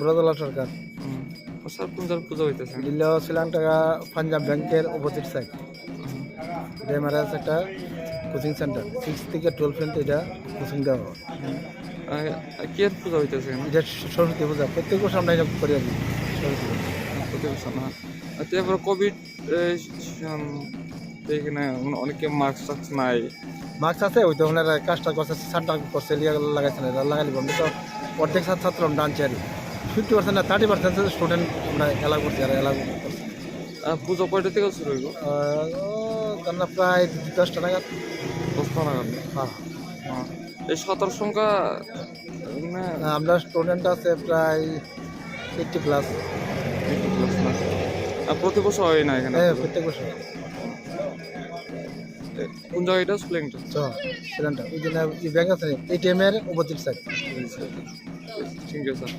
সুরতলা সরকার। Sir কোন জায়গায় পূজা হইতেছে? দিল্লি শ্রীলঙ্কা পাঞ্জাব ব্যাংকের অপোজিট সাইড। এটা আমার একটা কোচিং সেন্টার 6 থেকে 12 পর্যন্ত এটা কোচিং দেওয়া হয়। কি আর পূজা হইতেছে এখানে? এটা সরস্বতী পূজা প্রত্যেক বছর আমরা এটা করি আর কি, সরস্বতী পূজা। প্রতি বছর না? তারপরে কোভিড এখানে অনেকে মাস্ক টাস্ক নাই। মার্কস আছে ওই তো ওনারা কাজটা করছে সারটা করছে লাগাইছে না লাগাইলি আমি তো অর্ধেক ছাত্র আমরা আনছি আর 50% না 30% স্টুডেন্ট আমরা এলাও করছি আর এলাও করছি। পুজো কয়টা থেকে শুরু হইব? আমরা প্রায় 10টা নাগাদ। 10টা নাগাদ? হ্যাঁ। এই ছাত্র সংখ্যা আমরা স্টুডেন্ট আছে প্রায় 80 প্লাস। 80 প্লাস না? প্রতি বছর হয় না এখানে? হ্যাঁ প্রত্যেক বছর। কোন জায়গায় এটা? চাইলেংটা? সেখানটা ওই জন্য ব্যাংক আছে এটিএম এর অপোজিট সাইড। ঠিক আছে স্যার।